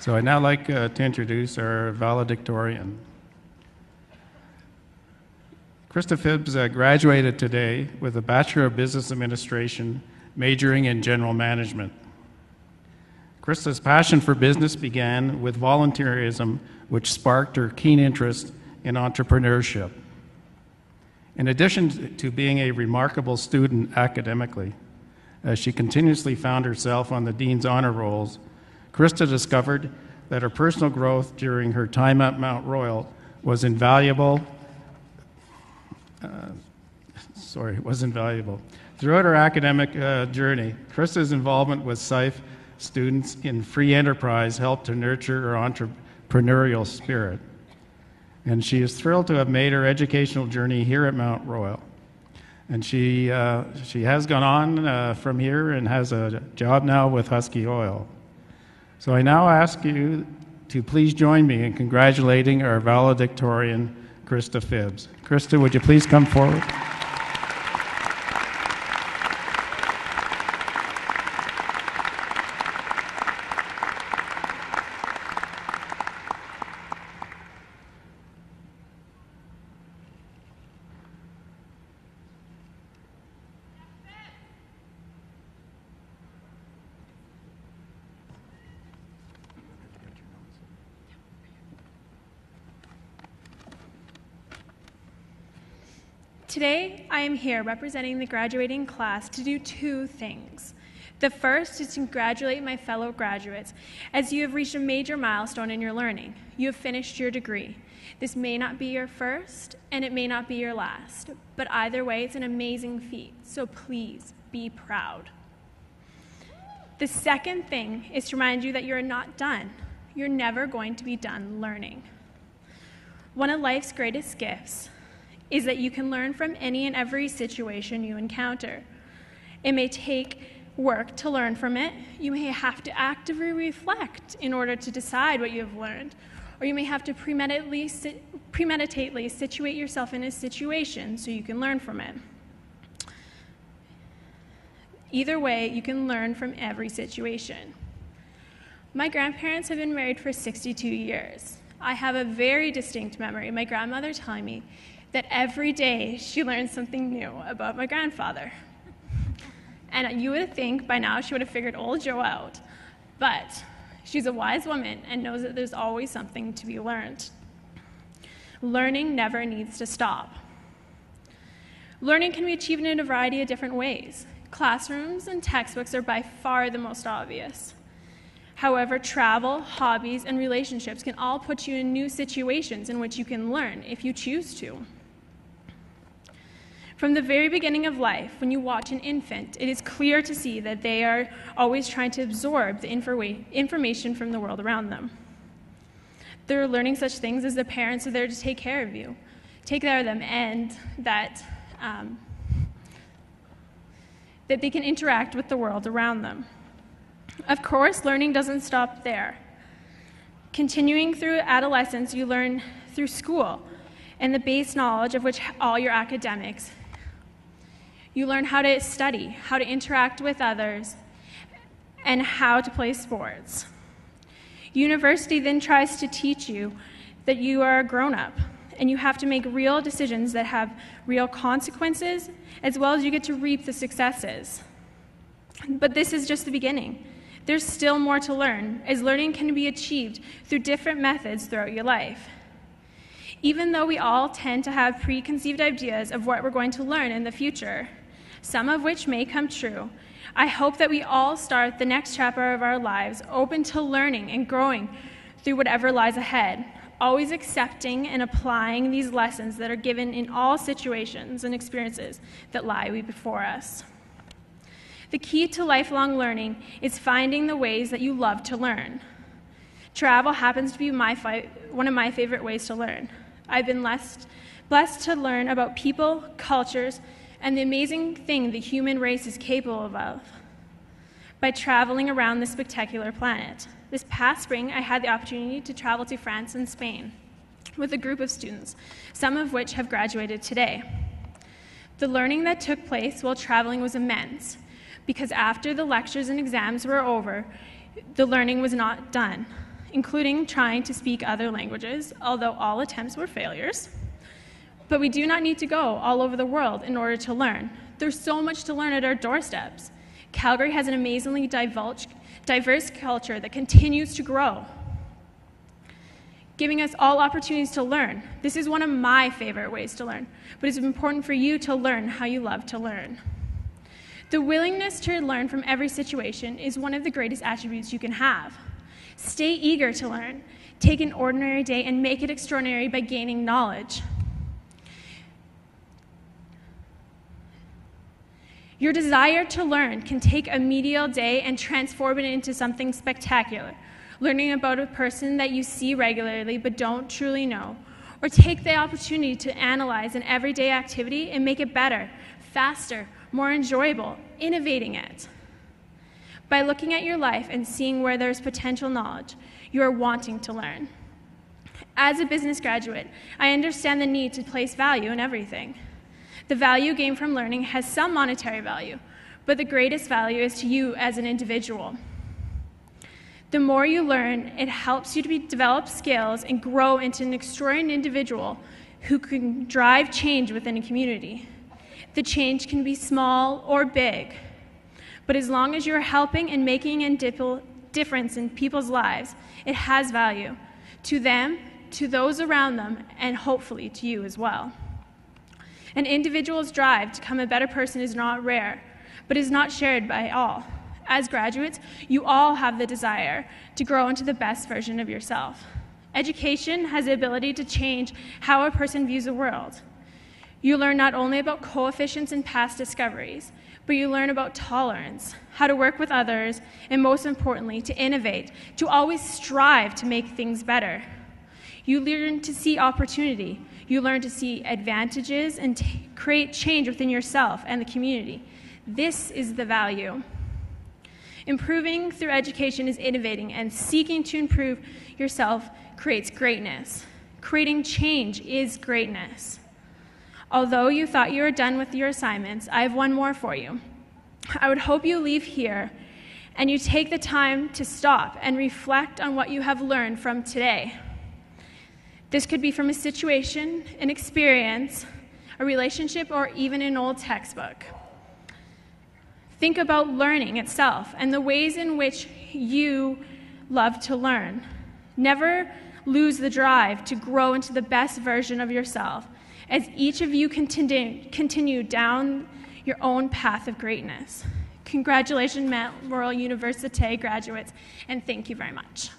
So I'd now like to introduce our valedictorian. Krista Phibbs graduated today with a Bachelor of Business Administration, majoring in General Management. Krista's passion for business began with volunteerism, which sparked her keen interest in entrepreneurship. In addition to being a remarkable student academically, as she continuously found herself on the Dean's Honor Rolls, Krista discovered that her personal growth during her time at Mount Royal was invaluable. Throughout her academic journey, Krista's involvement with SIFE students in free enterprise helped to nurture her entrepreneurial spirit. And she is thrilled to have made her educational journey here at Mount Royal. And she has gone on from here and has a job now with Husky Oil. So I now ask you to please join me in congratulating our valedictorian, Krista Phibbs. Krista, would you please come forward? Today, I am here representing the graduating class to do two things. The first is to congratulate my fellow graduates as you have reached a major milestone in your learning. You have finished your degree. This may not be your first, and it may not be your last, but either way, it's an amazing feat, so please be proud. The second thing is to remind you that you're not done. You're never going to be done learning. One of life's greatest gifts is that you can learn from any and every situation you encounter. It may take work to learn from it. You may have to actively reflect in order to decide what you have learned, or you may have to premeditately situate yourself in a situation so you can learn from it. Either way, you can learn from every situation. My grandparents have been married for 62 years. I have a very distinct memory of my grandmother telling me that every day she learned something new about my grandfather. And you would think by now she would have figured old Joe out, but she's a wise woman and knows that there's always something to be learned. Learning never needs to stop. Learning can be achieved in a variety of different ways. Classrooms and textbooks are by far the most obvious. However, travel, hobbies, and relationships can all put you in new situations in which you can learn if you choose to. From the very beginning of life, when you watch an infant, it is clear to see that they are always trying to absorb the information from the world around them. They're learning such things as the parents are there to take care of you, take care of them, and that they can interact with the world around them. Of course, learning doesn't stop there. Continuing through adolescence, you learn through school and the base knowledge of which all your academics. You learn how to study, how to interact with others, and how to play sports. University then tries to teach you that you are a grown-up, and you have to make real decisions that have real consequences, as well as you get to reap the successes. But this is just the beginning. There's still more to learn, as learning can be achieved through different methods throughout your life. Even though we all tend to have preconceived ideas of what we're going to learn in the future, some of which may come true, I hope that we all start the next chapter of our lives open to learning and growing through whatever lies ahead, always accepting and applying these lessons that are given in all situations and experiences that lie before us. The key to lifelong learning is finding the ways that you love to learn. Travel happens to be one of my favorite ways to learn. I've been blessed to learn about people, cultures, and the amazing thing the human race is capable of by traveling around this spectacular planet. This past spring, I had the opportunity to travel to France and Spain with a group of students, some of which have graduated today. The learning that took place while traveling was immense, because after the lectures and exams were over, the learning was not done. including trying to speak other languages, although all attempts were failures. But we do not need to go all over the world in order to learn. There's so much to learn at our doorsteps. Calgary has an amazingly diverse culture that continues to grow, giving us all opportunities to learn. This is one of my favorite ways to learn, but it's important for you to learn how you love to learn. The willingness to learn from every situation is one of the greatest attributes you can have. Stay eager to learn. Take an ordinary day and make it extraordinary by gaining knowledge. Your desire to learn can take a medial day and transform it into something spectacular. Learning about a person that you see regularly but don't truly know, or take the opportunity to analyze an everyday activity and make it better, faster, more enjoyable, innovating it. By looking at your life and seeing where there's potential knowledge, you are wanting to learn. As a business graduate, I understand the need to place value in everything. The value gained from learning has some monetary value, but the greatest value is to you as an individual. The more you learn, it helps you to develop skills and grow into an extraordinary individual who can drive change within a community. The change can be small or big, but as long as you're helping and making a difference in people's lives, it has value to them, to those around them, and hopefully to you as well. An individual's drive to become a better person is not rare, but is not shared by all. As graduates, you all have the desire to grow into the best version of yourself. Education has the ability to change how a person views the world. You learn not only about coefficients and past discoveries, but you learn about tolerance, how to work with others, and most importantly, to innovate, to always strive to make things better. You learn to see opportunity. You learn to see advantages and create change within yourself and the community. This is the value. Improving through education is innovating, and seeking to improve yourself creates greatness. Creating change is greatness. Although you thought you were done with your assignments, I have one more for you. I would hope you leave here and you take the time to stop and reflect on what you have learned from today. This could be from a situation, an experience, a relationship, or even an old textbook. Think about learning itself and the ways in which you love to learn. Never lose the drive to grow into the best version of yourself as each of you continue down your own path of greatness. Congratulations, Memorial Université graduates, and thank you very much.